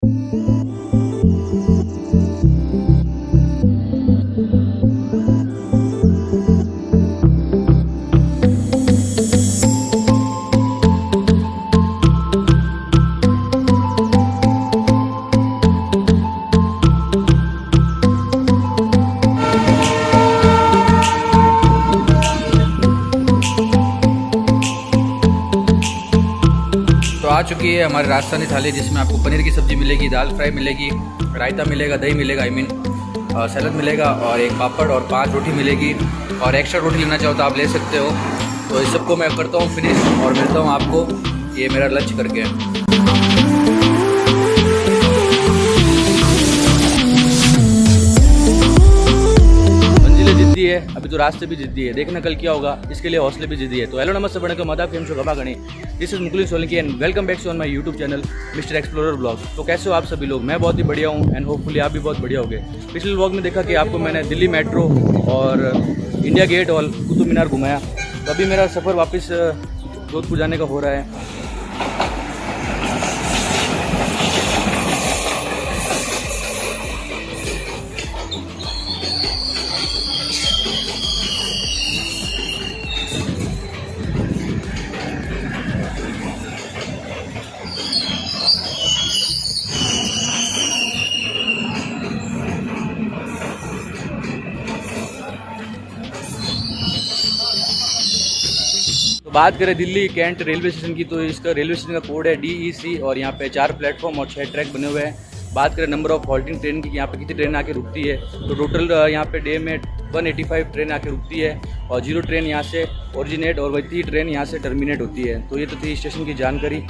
आ चुकी है हमारी राजस्थानी थाली, जिसमें आपको पनीर की सब्ज़ी मिलेगी, दाल फ्राई मिलेगी, रायता मिलेगा, दही मिलेगा, सैलड मिलेगा और एक पापड़ और 5 रोटी मिलेगी। और एक्स्ट्रा रोटी लेना चाहो तो आप ले सकते हो। तो इस सबको मैं करता हूँ फिनिश और मिलता हूँ आपको ये मेरा लंच करके। जिद्दी है, अभी तो रास्ते भी जिद्दी है, देखना कल क्या होगा, इसके लिए हौसले भी जिद्दी है। तो हेलो नमस्ते बड़े मदा फेम शो गबा गणी, this is Mukul Solanki and welcome back on my YouTube channel mister explorer blog. तो कैसे हो आप सभी लोग? मैं बहुत ही बढ़िया हूँ एंड होपफुली आप भी बहुत बढ़िया होगे। पिछले व्लॉग में देखा कि आपको मैंने दिल्ली मेट्रो और इंडिया गेट और कुतुब मीनार घुमाया। तो अभी मेरा सफ़र वापस जोधपुर जाने का हो रहा है। बात करें दिल्ली कैंट रेलवे स्टेशन की, तो इसका रेलवे स्टेशन का कोड है DEC और यहाँ पे 4 प्लेटफॉर्म और 6 ट्रैक बने हुए हैं। बात करें नंबर ऑफ हॉल्टिंग ट्रेन की, यहाँ पे कितनी ट्रेन आके रुकती है, तो टोटल यहाँ पे डे में 185 ट्रेन आके रुकती है और 0 ट्रेन यहाँ से ओरिजिनेट और 30 ट्रेन यहाँ से टर्मिनेट होती है। तो ये तो थी स्टेशन की जानकारी।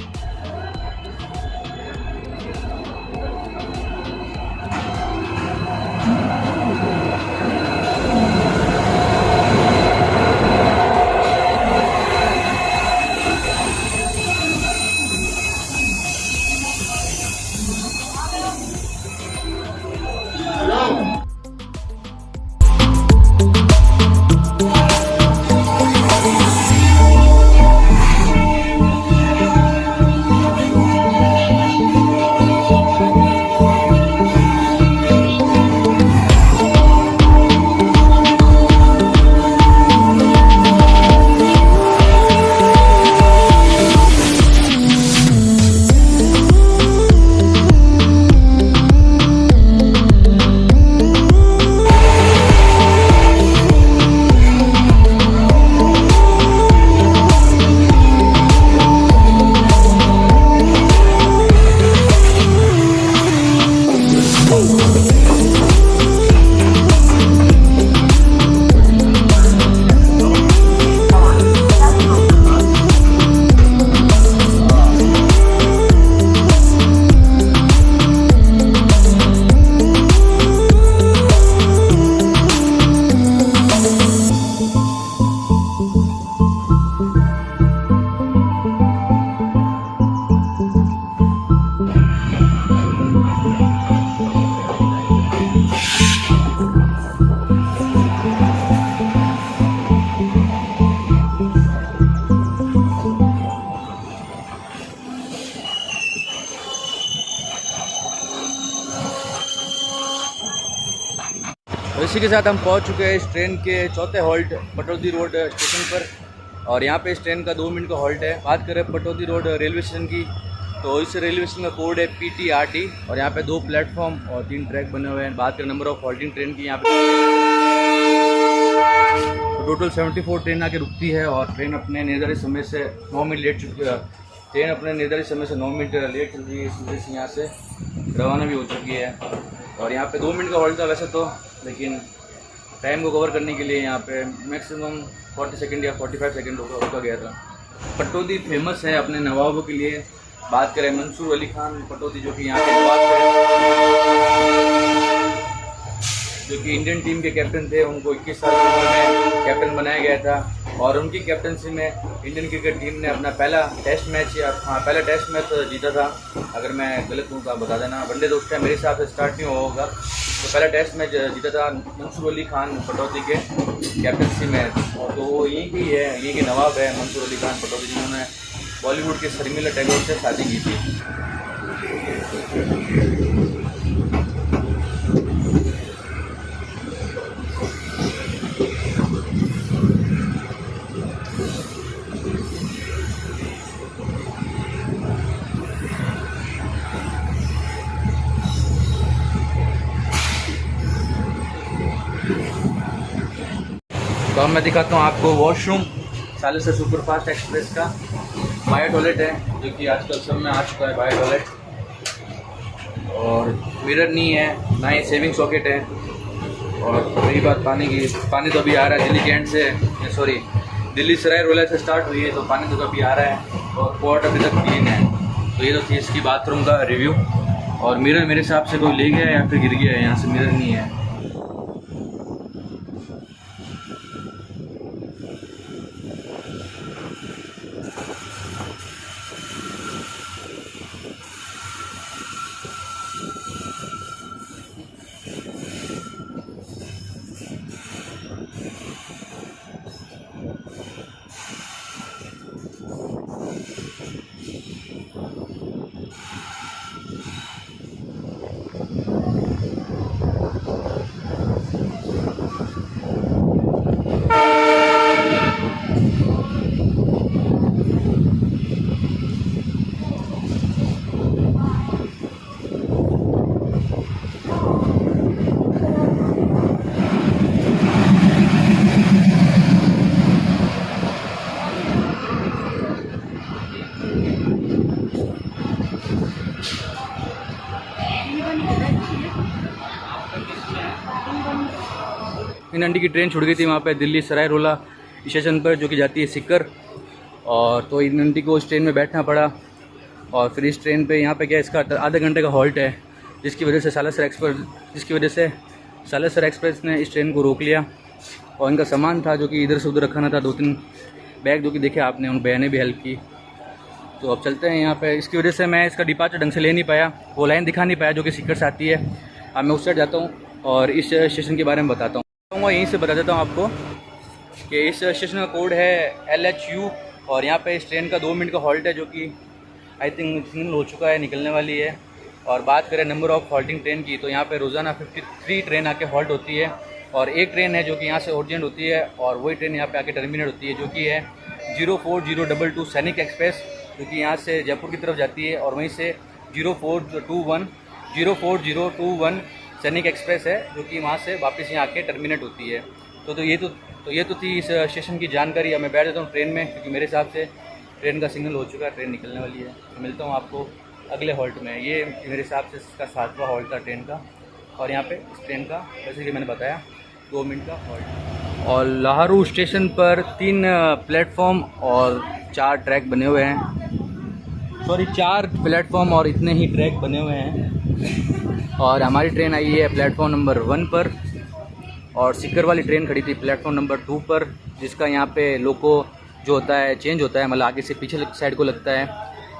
इसी के साथ हम पहुंच चुके हैं इस ट्रेन के चौथे हॉल्ट पटौदी रोड स्टेशन पर। और यहाँ पे इस ट्रेन का 2 मिनट का हॉल्ट है। बात करें पटौदी रोड रेलवे स्टेशन की, तो इस रेलवे स्टेशन का कोड है PTRT और यहाँ पे 2 प्लेटफॉर्म और 3 ट्रैक बने हुए हैं। बात करें नंबर ऑफ हॉल्टिंग ट्रेन की, यहाँ पे तो टोटल 74 ट्रेन आके रुकती है और ट्रेन अपने निर्धारित समय से 9 मिनट लेट चुकी है। ट्रेन अपने निर्धारित समय से 9 मिनट लेट चल रही है, इस वजह से यहाँ से रवाना भी हो चुकी है। और यहाँ पे 2 मिनट का हॉल्ट था वैसे तो, लेकिन टाइम को कवर करने के लिए यहाँ पे मैक्सिमम 40 सेकंड या 45 सेकंड रुका गया था। पटौदी फेमस है अपने नवाबों के लिए। बात करें मंसूर अली खान पटौदी, जो कि यहाँ के नवाब थे, जो कि इंडियन टीम के कैप्टन थे। उनको 21 साल की उम्र में कैप्टन बनाया गया था और उनकी कैप्टनसी में इंडियन क्रिकेट टीम ने अपना पहला टेस्ट मैच जीता था। अगर मैं गलत हूँ तो आप बता देना। वनडे तो उस टाइम मेरे हिसाब से स्टार्ट नहीं हुआ होगा। तो पहला टेस्ट मैच जीता था मंसूर अली खान पटौदी के कैप्टनसी में। तो वो यहीं की है, यहीं के नवाब है मंसूर अली खान पटौदी, जिन्होंने बॉलीवुड के शर्मिला टैगोर से शादी की थी। तो अब मैं दिखाता हूँ आपको वॉशरूम सालिसर सुपरफास्ट एक्सप्रेस का। बायो टॉयलेट है जो कि आजकल सब में आ चुका है बायो टॉयलेट, और मिरर नहीं है, ना ही सेविंग सॉकेट है। और रही बात पानी की, पानी तो अभी आ रहा है दिल्ली कैंट से, सॉरी दिल्ली सराय रोला से स्टार्ट हुई है, तो पानी तो अभी आ रहा है और पॉट अभी तक क्लीन है। तो ये तो थी इसकी बाथरूम का रिव्यू। और मिरर मेरे हिसाब से कोई ले गया है या फिर गिर गया है, यहाँ से मिरर नहीं है। इन आंटी की ट्रेन छूट गई थी वहाँ पे दिल्ली सराय रोला स्टेशन पर, जो कि जाती है सीकर। और तो इन आंटी को उस ट्रेन में बैठना पड़ा, और फिर इस ट्रेन पे यहाँ पे क्या इसका आधे घंटे का हॉल्ट है, जिसकी वजह से सालिसर एक्सप्रेस ने इस ट्रेन को रोक लिया। और इनका सामान था जो कि इधर से उधर रखाना था, 2-3 बैग जो कि देखे आपने, उन बहन ने भी हेल्प की। तो अब चलते हैं यहाँ पे। इसकी वजह से मैं इसका डिपार्चर ढंग से ले नहीं पाया, वो लाइन दिखा नहीं पाया जो कि सीकर से आती है। अब मैं उस साइड जाता हूँ और इस स्टेशन के बारे में बताता हूँ। यहीं से बता देता हूँ आपको कि इस स्टेशन का कोड है LHU, और यहाँ पे इस ट्रेन का 2 मिनट का हॉल्ट है, जो कि आई थिंक सिग्नल हो चुका है, निकलने वाली है। और बात करें नंबर ऑफ हॉल्टिंग ट्रेन की, तो यहाँ पे रोज़ाना 53 ट्रेन आके हॉल्ट होती है, और एक ट्रेन है जो कि यहाँ से ओरिजिनेट होती है, और वही ट्रेन यहाँ पे आके टर्मिनेट होती है, जो कि है 04022 सैनिक एक्सप्रेस, जो कि यहाँ से जयपुर की तरफ जाती है। और वहीं से 04021 सैनिक एक्सप्रेस है, जो कि वहाँ से वापस यहाँ आके टर्मिनेट होती है। तो ये तो थी इस स्टेशन की जानकारी। अब मैं बैठ जाता हूँ ट्रेन में, क्योंकि मेरे हिसाब से ट्रेन का सिग्नल हो चुका है, ट्रेन निकलने वाली है। तो मिलता हूँ आपको अगले हॉल्ट में। ये मेरे हिसाब से इसका 7वां हॉल्ट था ट्रेन का। और यहाँ पे इस ट्रेन का, जैसे कि मैंने बताया, 2 मिनट का हॉल्ट। और लाहरू स्टेशन पर 3 प्लेटफॉर्म और 4 ट्रैक बने हुए हैं, 4 प्लेटफॉर्म और इतने ही ट्रैक बने हुए हैं। और हमारी ट्रेन आई है प्लेटफॉर्म नंबर 1 पर, और सीकर वाली ट्रेन खड़ी थी प्लेटफॉर्म नंबर 2 पर, जिसका यहाँ पे लोको जो होता है चेंज होता है, मतलब आगे से पीछे साइड को लगता है,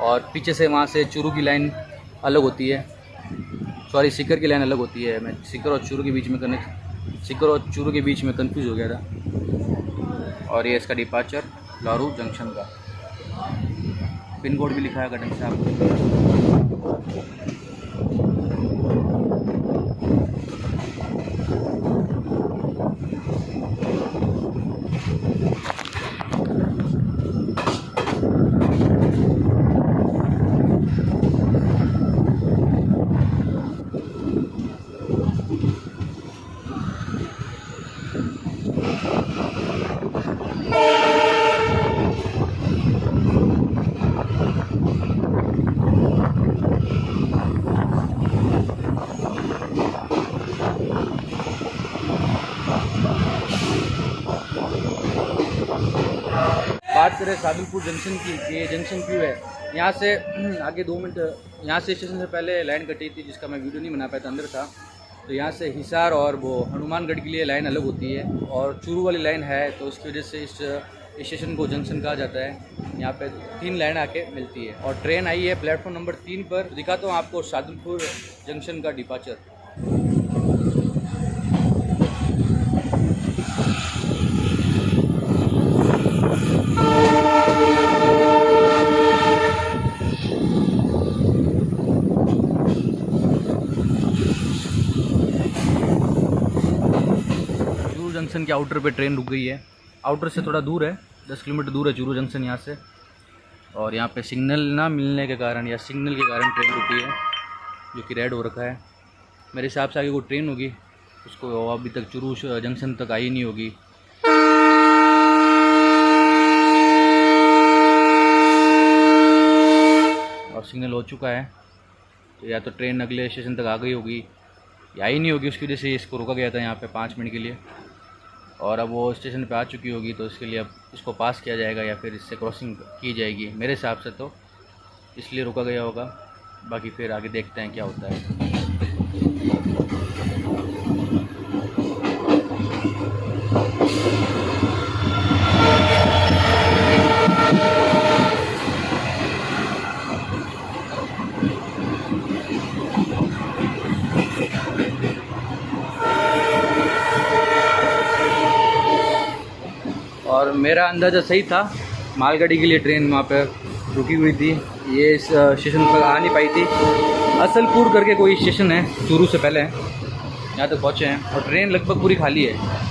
और पीछे से वहाँ से चूरू की लाइन अलग होती है, सीकर की लाइन अलग होती है। मैं सीकर और चूरू के बीच में कंफ्यूज हो गया था। और ये इसका डिपार्चर लारू जंक्शन का, पिन कोड भी लिखा है ढंग से आपको। बात करें सादुलपुर जंक्शन की, ये जंक्शन क्यों है, यहाँ से आगे 2 मिनट, यहाँ से स्टेशन से पहले लाइन कटी थी, जिसका मैं वीडियो नहीं बना पाया था, अंदर था। तो यहाँ से हिसार और वो हनुमानगढ़ के लिए लाइन अलग होती है, और चूरू वाली लाइन है, तो इसकी वजह से इस स्टेशन को जंक्शन कहा जाता है। यहाँ पे 3 लाइन आके मिलती है, और ट्रेन आई है प्लेटफॉर्म नंबर 3 पर। दिखाता हूँ आपको सादुलपुर जंक्शन का डिपार्चर। जंक्शन के आउटर पे ट्रेन रुक गई है, आउटर से थोड़ा दूर है, 10 किलोमीटर दूर है चूरू जंक्शन यहाँ से। और यहाँ पे सिग्नल ना मिलने के कारण या सिग्नल के कारण ट्रेन रुकी है, जो कि रेड हो रखा है। मेरे हिसाब से आगे कोई ट्रेन होगी, उसको अभी तक चूरू जंक्शन तक आई नहीं होगी। हो चुका है, तो या तो ट्रेन अगले स्टेशन तक आ गई होगी या ही नहीं होगी, उसकी वजह से इसको रोका गया था यहाँ पे 5 मिनट के लिए। और अब वो स्टेशन पे आ चुकी होगी, तो इसके लिए अब इसको पास किया जाएगा या फिर इससे क्रॉसिंग की जाएगी मेरे हिसाब से, तो इसलिए रोका गया होगा। बाकी फिर आगे देखते हैं क्या होता है। और मेरा अंदाज़ा सही था, मालगाड़ी के लिए ट्रेन वहाँ पे रुकी हुई थी, ये इस स्टेशन पर आ नहीं पाई थी। असलपुर करके कोई स्टेशन है, चूरू से पहले है, यहाँ तक पहुँचे हैं और ट्रेन लगभग पूरी खाली है।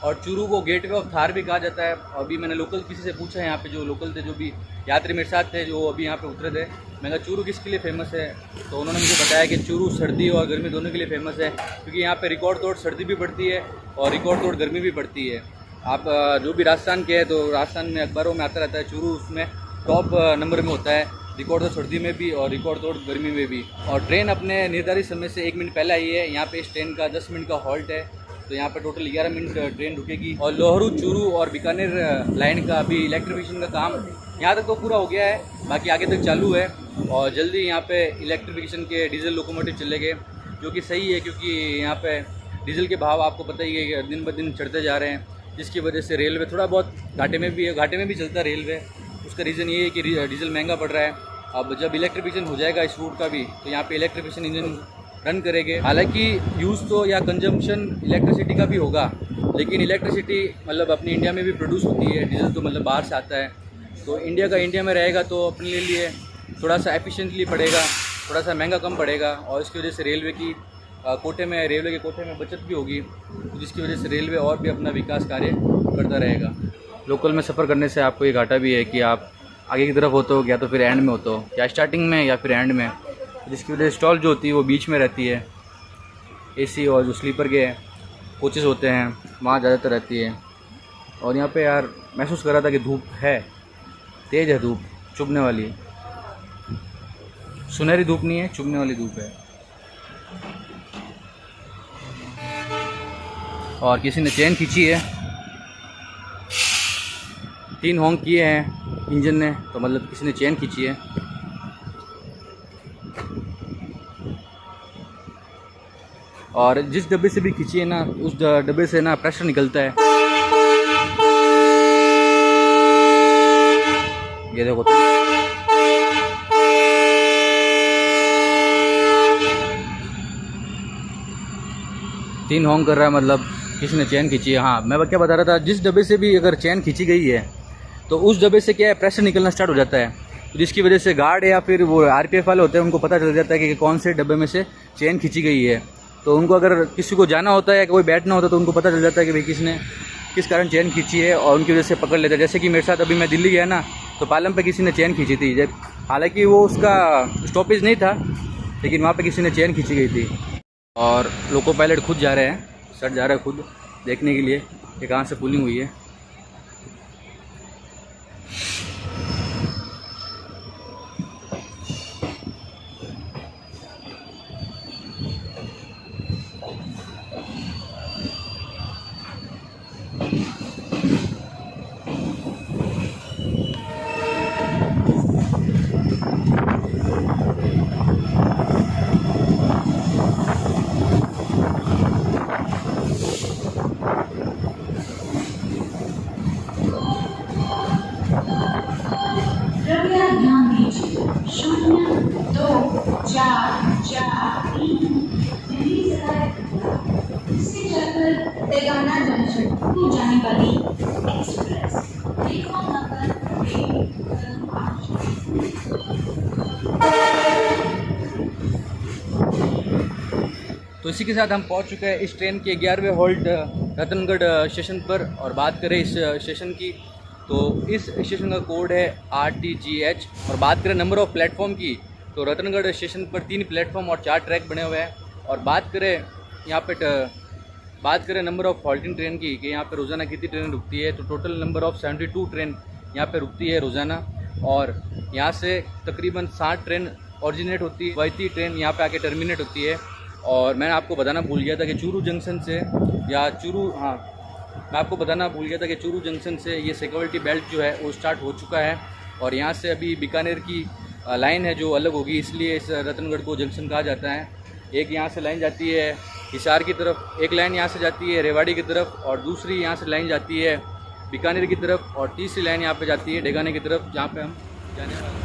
और चूरू को गेटवे ऑफ थार भी कहा जाता है। अभी मैंने लोकल किसी से पूछा है, यहाँ पे जो लोकल थे, जो भी यात्री मेरे साथ थे, जो अभी यहाँ पे उतरे थे, मैंने कहा चूरू किसके लिए फेमस है, तो उन्होंने मुझे बताया कि चूरू सर्दी और गर्मी दोनों के लिए फेमस है, क्योंकि यहाँ पे रिकॉर्ड तोड़ सर्दी भी पड़ती है और रिकॉर्ड तोड़ गर्मी भी पड़ती है। आप जो भी राजस्थान के हैं, तो राजस्थान में अखबारों में आता रहता है, चूरू उसमें टॉप नंबर में होता है, रिकॉर्ड तोड़ सर्दी में भी और रिकॉर्ड तोड़ गर्मी में भी। और ट्रेन अपने निर्धारित समय से 1 मिनट पहले आई है। यहाँ पे इस ट्रेन का 10 मिनट का हॉल्ट है, तो यहाँ पे टोटल 11 मिनट ट्रेन रुकेगी। और लोहरू, चूरू और बीकानेर लाइन का अभी इलेक्ट्रिफिकेशन का काम यहाँ तक तो पूरा हो गया है, बाकी आगे तक चालू है। और जल्दी यहाँ पे इलेक्ट्रिफिकेशन के डीजल लोकोमोटिव चलेंगे, जो कि सही है, क्योंकि यहाँ पे डीजल के भाव आपको पता ही है कि दिन ब दिन चढ़ते जा रहे हैं, जिसकी वजह से रेलवे थोड़ा बहुत घाटे में भी है, घाटे में भी चलता है रेलवे। उसका रीज़न ये है कि डीजल महंगा पड़ रहा है। अब जब इलेक्ट्रिफिकेशन हो जाएगा इस रूट का भी, तो यहाँ पे इलेक्ट्रिफिकेशन इंजन रन करेंगे। हालांकि यूज़ तो या कंजम्पशन इलेक्ट्रिसिटी का भी होगा, लेकिन इलेक्ट्रिसिटी मतलब अपनी इंडिया में भी प्रोड्यूस होती है, डीजल तो मतलब बाहर से आता है, तो इंडिया का इंडिया में रहेगा, तो अपने लिए थोड़ा सा एफिशिएंटली पड़ेगा, थोड़ा सा महंगा कम पड़ेगा। और इसकी वजह से रेलवे के कोटे में बचत भी होगी, जिसकी वजह से रेलवे और भी अपना विकास कार्य करता रहेगा। लोकल में सफ़र करने से आपको ये घाटा भी है कि आप आगे की तरफ होते हो या तो फिर एंड में होते हो, या स्टार्टिंग में या फिर एंड में, जिसकी वजह से स्टॉल जो होती है वो बीच में रहती है। एसी और जो स्लीपर के कोचेज़ होते हैं वहाँ ज़्यादातर रहती है। और यहाँ पे यार महसूस कर रहा था कि धूप है, तेज़ है धूप, चुभने वाली, सुनहरी धूप नहीं है, चुभने वाली धूप है। और किसी ने चेन खींची है, 3 हॉन्क किए हैं इंजन ने, तो मतलब किसी ने चेन खींची है। और जिस डब्बे से भी खींची है ना, उस डब्बे से ना प्रेशर निकलता है, ये देखो। 3 हॉन्क कर रहा है, मतलब किसी ने चेन खींची है। हाँ, मैं क्या बता रहा था, जिस डब्बे से भी अगर चेन खींची गई है, तो उस डब्बे से क्या है, प्रेशर निकलना स्टार्ट हो जाता है, जिसकी वजह से गार्ड या फिर वो आरपीएफ वाले होते हैं, उनको पता चल जाता है कि कौन से डब्बे में से चेन खींची गई है। तो उनको अगर किसी को जाना होता है या कोई बैठना होता है, तो उनको पता चल जाता है कि भाई किसने किस कारण चेन खींची है, और उनकी वजह से पकड़ लेते हैं। जैसे कि मेरे साथ अभी मैं दिल्ली गया ना, तो पालम पे किसी ने चेन खींची थी, जब हालांकि वो उसका स्टॉपेज नहीं था, लेकिन वहाँ पे किसी ने चेन खींची गई थी। और लोको पायलट खुद जा रहे हैं, सर जा रहा है खुद देखने के लिए कि कहाँ से पुलिंग हुई है। तो इसी के साथ हम पहुंच चुके हैं इस ट्रेन के 11वें हॉल्ट रतनगढ़ स्टेशन पर। और बात करें इस स्टेशन की, तो इस स्टेशन का कोड है RTGH। और बात करें नंबर ऑफ़ प्लेटफॉर्म की, तो रतनगढ़ स्टेशन पर 3 प्लेटफॉर्म और 4 ट्रैक बने हुए हैं। और बात करें यहाँ पे बात करें नंबर ऑफ़ हॉल्टिंग ट्रेन की कि यहाँ पे रोज़ाना कितनी ट्रेन रुकती है, तो टोटल नंबर ऑफ़ 72 ट्रेन यहाँ पे रुकती है रोज़ाना। और यहाँ से तकरीबन 60 ट्रेन ऑरिजिनेट होती है, 32 ट्रेन यहाँ पे आके टर्मिनेट होती है। और मैंने आपको बताना भूल गया था कि चूरू जंक्शन से मैं आपको बताना भूल गया था कि चूरू जंक्शन से ये सिक्योरिटी बेल्ट जो है वो स्टार्ट हो चुका है। और यहाँ से अभी बीकानेर की लाइन है जो अलग होगी, इसलिए इस रतनगढ़ को जंक्शन कहा जाता है। एक यहाँ से लाइन जाती है हिसार की तरफ, एक लाइन यहाँ से जाती है रेवाड़ी की तरफ, और दूसरी यहाँ से लाइन जाती है बीकानेर की तरफ, और तीसरी लाइन यहाँ पे जाती है डेगाने की तरफ, जहाँ पे हम जाने वाले हैं।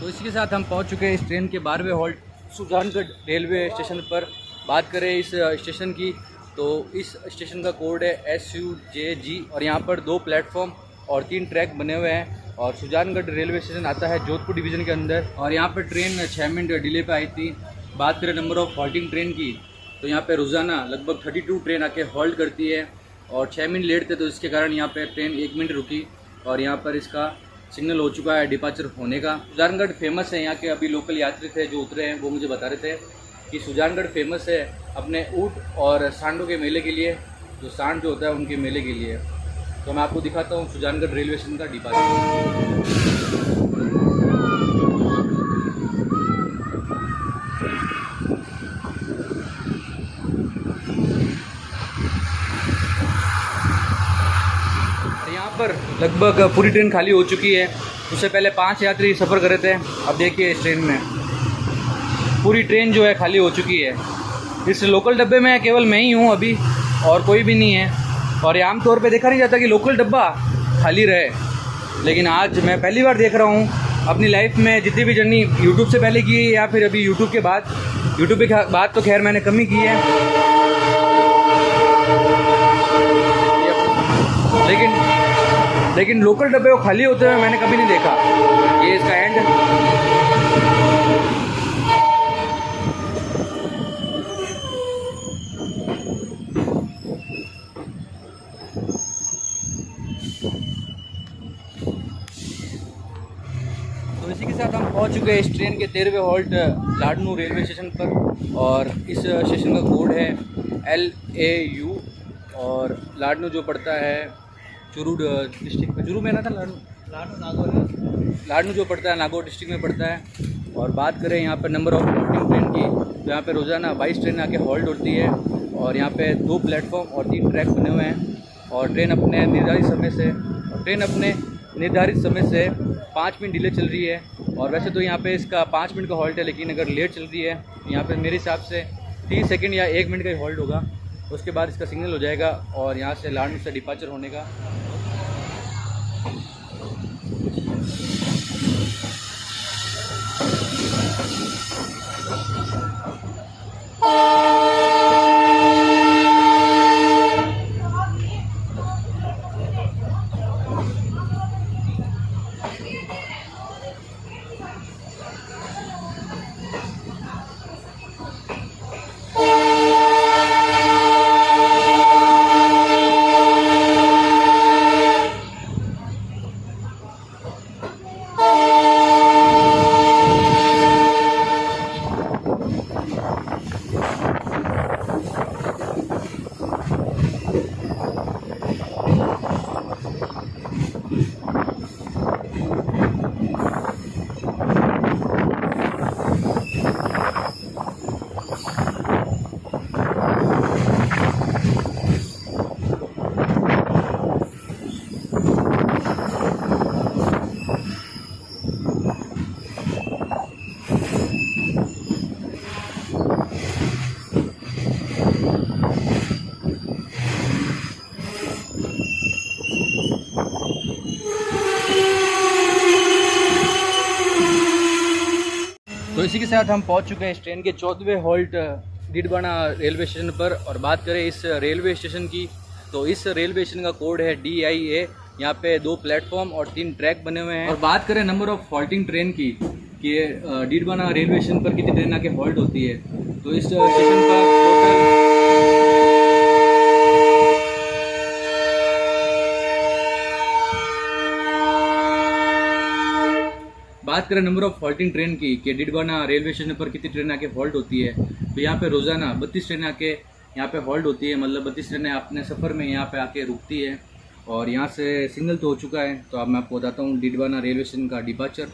इसी के साथ हम पहुंच चुके हैं इस ट्रेन के 12वें हॉल्ट सुजानगढ़ रेलवे स्टेशन पर। बात करें इस स्टेशन की, तो इस स्टेशन का कोड है SUJG। और यहाँ पर 2 प्लेटफॉर्म और 3 ट्रैक बने हुए हैं। और सुजानगढ़ रेलवे स्टेशन आता है जोधपुर डिवीज़न के अंदर। और यहाँ पर ट्रेन 6 मिनट डिले पे आई थी। बात करें नंबर ऑफ़ हॉल्टिंग ट्रेन की, तो यहाँ पे रोज़ाना लगभग 32 ट्रेन आके हॉल्ट करती है। और 6 मिनट लेट थे, तो इसके कारण यहाँ पे ट्रेन 1 मिनट रुकी और यहाँ पर इसका सिग्नल हो चुका है डिपार्चर होने का। सुजानगढ़ फेमस है, यहाँ के अभी लोकल यात्री थे जो उतरे हैं वो मुझे बता रहे थे कि सुजानगढ़ फेमस है अपने ऊँट और सांडों के मेले के लिए, जो सांड जो होता है उनके मेले के लिए। तो मैं आपको दिखाता हूँ सुजानगढ़ रेलवे स्टेशन का डिपार्चर। पर लगभग पूरी ट्रेन खाली हो चुकी है। उससे पहले 5 यात्री सफ़र कर रहे थे। अब देखिए इस ट्रेन में पूरी ट्रेन जो है खाली हो चुकी है। इस लोकल डब्बे में केवल मैं ही हूँ अभी, और कोई भी नहीं है। और आम तौर पे देखा नहीं जाता कि लोकल डब्बा खाली रहे, लेकिन आज मैं पहली बार देख रहा हूँ अपनी लाइफ में। जितनी भी जर्नी यूट्यूब से पहले की है या फिर अभी यूट्यूब के बाद, यूट्यूब के बाद तो खैर मैंने कम ही की है, लेकिन लोकल डब्बे को खाली होते हुए मैंने कभी नहीं देखा। ये इसका एंड है। तो इसी के साथ हम पहुंच चुके हैं इस ट्रेन के 13वें हॉल्ट लाडनू रेलवे स्टेशन पर। और इस स्टेशन का कोड है LAU। और लाडनू जो पड़ता है चूरू डिस्ट्रिक्ट में, चूरू में ना था लाडनू जो पड़ता है नागौर डिस्ट्रिक्ट में पड़ता है। और बात करें यहाँ पर नंबर ऑफ हॉल्टिंग ट्रेन की, तो यहाँ पे रोज़ाना 22 ट्रेन आके हॉल्ट होती है। और यहाँ पे 2 प्लेटफॉर्म और 3 ट्रैक बने हुए हैं और ट्रेन अपने निर्धारित समय से 5 मिनट डिले चल रही है। और वैसे तो यहाँ पे इसका 5 मिनट का हॉल्ट है, लेकिन अगर लेट चल रही है तो यहाँ पे मेरे हिसाब से 30 सेकंड या 1 मिनट का ही हॉल्ट होगा। उसके बाद इसका सिग्नल हो जाएगा और यहाँ से लाडनू से डिपार्चर होने का। तो इसी के साथ हम पहुंच चुके हैं इस ट्रेन के 14वें हॉल्ट डीडवाना रेलवे स्टेशन पर। और बात करें इस रेलवे स्टेशन की, तो इस रेलवे स्टेशन का कोड है DIA। यहाँ पे 2 प्लेटफॉर्म और 3 ट्रैक बने हुए हैं। और बात करें नंबर ऑफ हॉल्टिंग ट्रेन की कि डीडवाना रेलवे स्टेशन पर कितनी ट्रेन आके हॉल्ट होती है, तो इस स्टेशन पर टोटल बात करें नंबर ऑफ हॉल्टिंग ट्रेन की कि डीडवाना रेलवे स्टेशन पर कितनी ट्रेन आके हॉल्ट होती है, तो यहाँ पे रोज़ाना 32 ट्रेनें आके यहाँ पे हॉल्ट होती है। मतलब 32 ट्रेनें अपने सफ़र में यहाँ पे आके रुकती है। और यहाँ से सिग्नल तो हो चुका है, तो अब मैं आपको बताता हूँ डीडवाना रेलवे स्टेशन का डिपार्चर।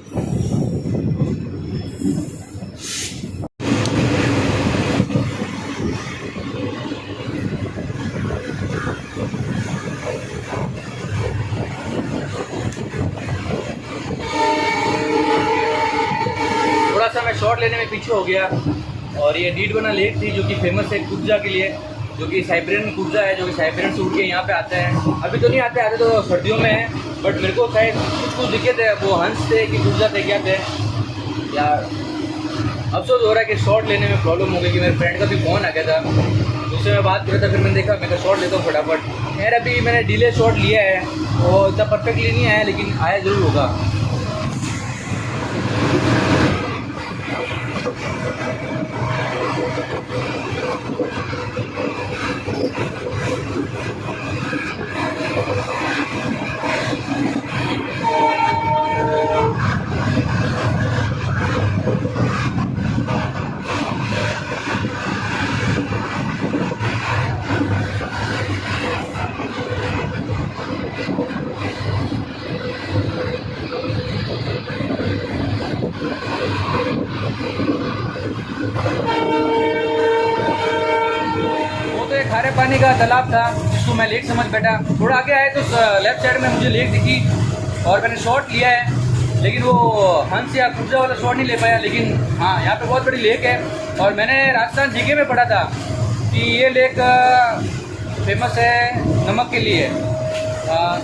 थोड़ा सा मैं शॉट लेने में पीछे हो गया। और ये डीडवाना लेक थी जो कि फेमस है कुब्जा के लिए, जो कि साइबेरियन कुब्जा है, जो कि साइबेरियन से उड़ के यहाँ पे आता है। अभी तो नहीं आते तो सर्दियों में है, बट मेरे को शायद कुछ दिखे थे, वो हंस थे कि कुब्जा थे, क्या थे यार। अफसोस हो रहा है कि शॉट लेने में प्रॉब्लम हो गई कि मेरे फ्रेंड का भी फ़ोन आ गया था, उससे मैं बात कर रहा था। फिर मैंने देखा, मैं शॉट लेता हूँ फटाफट। खैर अभी मैंने डिले शॉट लिया है, वो इतना परफेक्टली नहीं आया, लेकिन आया ज़रूर होगा। खारे पानी का तालाब था जिसको मैं लेक समझ बैठा। थोड़ा आगे आए तो लेफ्ट साइड में मुझे लेक दिखी और मैंने शॉट लिया है, लेकिन वो हंस या कुब्जा वाला शॉट नहीं ले पाया। लेकिन हाँ, यहाँ पे बहुत बड़ी लेक है और मैंने राजस्थान जीके में पढ़ा था कि ये लेक फेमस है नमक के लिए।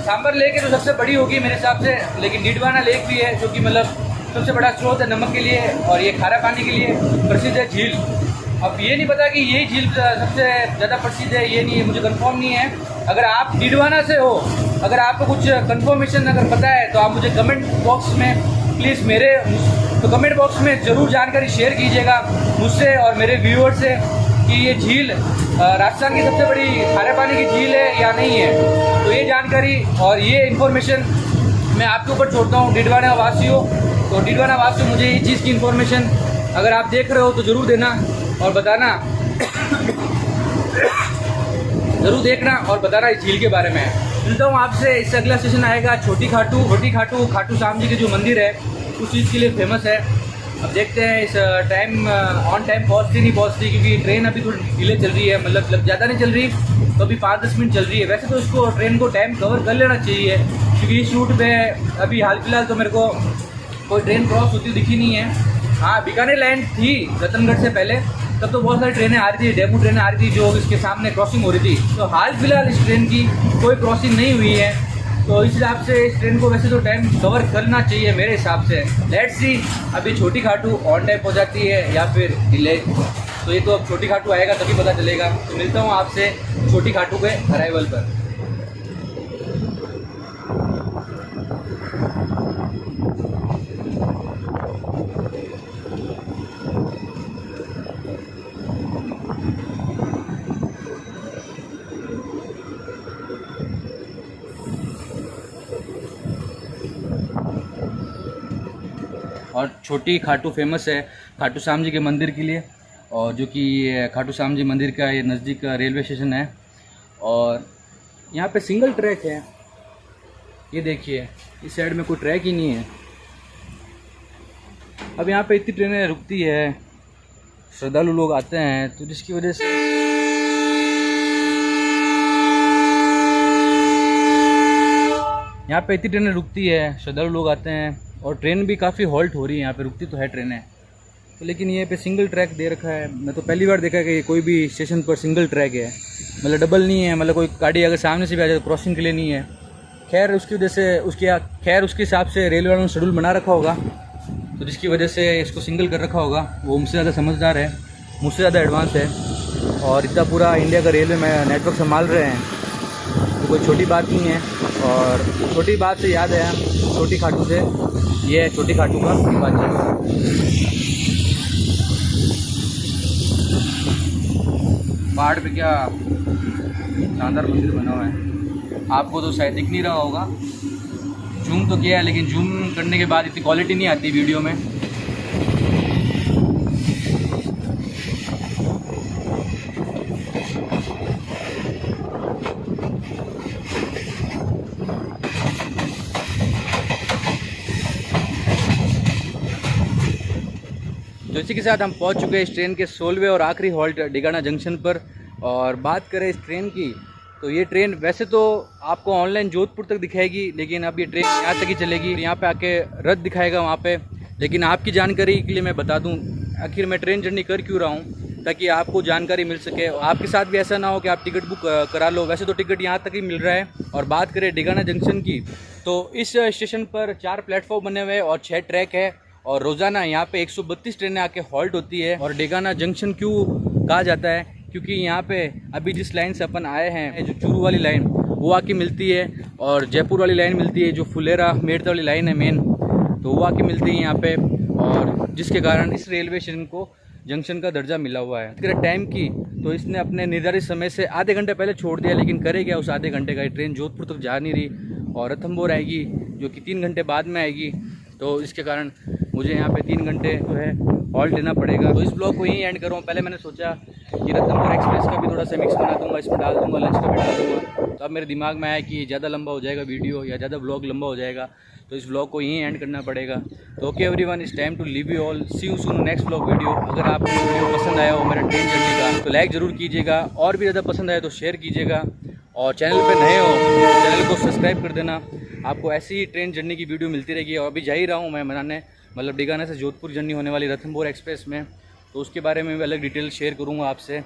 सांबर लेक है जो सबसे बड़ी होगी मेरे हिसाब से, लेकिन डीडवाना लेक भी है जो कि मतलब सबसे बड़ा स्रोत है नमक के लिए, और ये खारा पानी के लिए प्रसिद्ध है झील। अब ये नहीं पता कि यही झील सबसे ज़्यादा प्रसिद्ध है, ये नहीं है, मुझे कंफर्म नहीं है। अगर आप डीडवाना से हो, अगर आपको कुछ कंफर्मेशन अगर पता है तो आप मुझे कमेंट बॉक्स में प्लीज़ कमेंट बॉक्स में ज़रूर जानकारी शेयर कीजिएगा मुझसे और मेरे व्यूअर्स से कि ये झील राजस्थान की सबसे बड़ी खारे पानी की झील है या नहीं है। तो ये जानकारी और ये इन्फॉर्मेशन मैं आपके ऊपर छोड़ता हूँ डीडवाना वासियों। तो डीडवाना वासियों, मुझे ये चीज़ की इन्फॉर्मेशन अगर आप देख रहे हो तो ज़रूर देना और बताना, ज़रूर देखना और बताना इस झील के बारे में। मिलता हूँ आपसे। इससे अगला स्टेशन आएगा छोटी खाटू। खाटू श्याम जी के जो मंदिर है उस चीज़ के लिए फेमस है। अब देखते हैं इस टाइम ऑन टाइम पहुँचती नहीं पहुँचती, क्योंकि ट्रेन अभी थोड़ी डिले चल रही है, मतलब ज़्यादा नहीं चल रही, तो अभी 5-10 मिनट चल रही है। वैसे तो इसको ट्रेन को टाइम कवर कर लेना चाहिए, क्योंकि इस रूट पे अभी हाल फिलहाल तो मेरे को कोई ट्रेन क्रॉस होती दिखी नहीं है। हाँ, बीकानेर लाइन थी रतनगढ़ से पहले, तब तो बहुत सारी ट्रेनें आ रही थी, डेमू ट्रेनें आ रही थी जो इसके सामने क्रॉसिंग हो रही थी। तो हाल फिलहाल इस ट्रेन की कोई क्रॉसिंग नहीं हुई है, तो इस हिसाब से इस ट्रेन को वैसे तो टाइम कवर करना चाहिए मेरे हिसाब से। लेट्स सी अभी छोटी खाटू ऑन टाइम पहुँचाती है या फिर डिले, तो ये तो अब छोटी खाटू आएगा तभी पता चलेगा। तो मिलता हूँ आपसे छोटी खाटू के अराइवल पर। और छोटी खाटू फेमस है खाटू श्याम जी के मंदिर के लिए, और जो कि खाटू श्याम जी मंदिर का ये नज़दीक का रेलवे स्टेशन है। और यहाँ पे सिंगल ट्रैक है, ये देखिए इस साइड में कोई ट्रैक ही नहीं है। अब यहाँ पे इतनी ट्रेनें रुकती है, श्रद्धालु लोग आते हैं, तो जिसकी वजह से यहाँ पे इतनी ट्रेनें रुकती है, श्रद्धालु लोग आते हैं, और ट्रेन भी काफ़ी हॉल्ट हो रही है यहाँ पे, रुकती तो है ट्रेनें, तो लेकिन ये पे सिंगल ट्रैक दे रखा है। मैं तो पहली बार देखा कि कोई भी स्टेशन पर सिंगल ट्रैक है, मतलब डबल नहीं है, मतलब कोई गाड़ी अगर सामने से भी आ जाए तो क्रॉसिंग के लिए नहीं है। खैर उसकी वजह से उसके हिसाब से रेलवे वालों ने शेड्यूल बना रखा होगा, तो जिसकी वजह से इसको सिंगल कर रखा होगा। वो मुझसे ज़्यादा समझदार है, मुझसे ज़्यादा एडवांस है, और इतना पूरा इंडिया का रेलवे में नेटवर्क संभाल रहे हैं, तो कोई छोटी बात नहीं है। और छोटी बात से याद आया, छोटी खाटू से, ये है छोटी खाटू का हिमाचल। पहाड़ पे क्या शानदार मंदिर बना हुआ है, आपको तो शायद दिख नहीं रहा होगा, जूम तो किया है, लेकिन जूम करने के बाद इतनी क्वालिटी नहीं आती वीडियो में। तो इसी के साथ हम पहुंच चुके हैं इस ट्रेन के 16वें और आखिरी हॉल्ट डिगाना जंक्शन पर। और बात करें इस ट्रेन की, तो ये ट्रेन वैसे तो आपको ऑनलाइन जोधपुर तक दिखाएगी, लेकिन अब ये ट्रेन यहाँ तक ही चलेगी, यहाँ पे आके रद्द दिखाएगा वहाँ पे। लेकिन आपकी जानकारी के लिए मैं बता दूँ आखिर मैं ट्रेन जर्नी कर क्यों रहा हूँ, ताकि आपको जानकारी मिल सके, आपके साथ भी ऐसा ना हो कि आप टिकट बुक करा लो। वैसे तो टिकट यहाँ तक ही मिल रहा है। और बात करें डिगाना जंक्शन की, तो इस स्टेशन पर 4 प्लेटफॉर्म बने हुए हैं और 6 ट्रैक है, और रोज़ाना यहाँ पे 132 ट्रेनें आके हॉल्ट होती है। और डिगाना जंक्शन क्यों कहा जाता है, क्योंकि यहाँ पे अभी जिस लाइन से अपन आए हैं, जो चूरू वाली लाइन वो आके मिलती है, और जयपुर वाली लाइन मिलती है, जो फुलेरा मेड़ता वाली लाइन है मेन, तो वो आके मिलती है यहाँ पे, और जिसके कारण इस रेलवे स्टेशन को जंक्शन का दर्जा मिला हुआ है। अगर टाइम की, तो इसने अपने निर्धारित समय से आधे घंटे पहले छोड़ दिया, लेकिन करे क्या उस आधे घंटे का, ट्रेन जोधपुर तक जा नहीं रही, और रणथंभौर आएगी जो कि 3 घंटे बाद में आएगी, तो इसके कारण मुझे यहाँ पे 3 घंटे जो है हॉल्ट लेना पड़ेगा। तो इस ब्लॉग को यहीं एंड करूँ। पहले मैंने सोचा कि रणथंभौर एक्सप्रेस का भी थोड़ा सा मिक्स बना दूंगा, इसमें डाल दूंगा, लंच का भी डाल दूंगा, तो अब मेरे दिमाग में आया कि ज़्यादा लंबा हो जाएगा वीडियो, या ज़्यादा ब्लॉग लंबा हो जाएगा, तो इस ब्लॉग को यहीं एंड करना पड़ेगा। तो okay everyone, it's time to leave you all, see you soon next blog video. अगर आपको वीडियो पसंद आया हो मेरा ट्रेन जर्नी का, तो लाइक ज़रूर कीजिएगा, और भी ज़्यादा पसंद आया तो शेयर कीजिएगा, और चैनल पे नए हो तो चैनल को सब्सक्राइब कर देना। आपको ऐसी ही ट्रेन जर्नी की वीडियो मिलती रहेगी। और अभी जा ही रहा हूँ मैं मनाने, मतलब डिगाना से जोधपुर जर्नी होने वाली रणथंभौर एक्सप्रेस में, तो उसके बारे में भी अलग डिटेल शेयर करूँगा आपसे।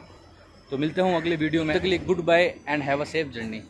तो मिलते हूँ अगले वीडियो में, तब तक के लिए good bye and have a safe journey.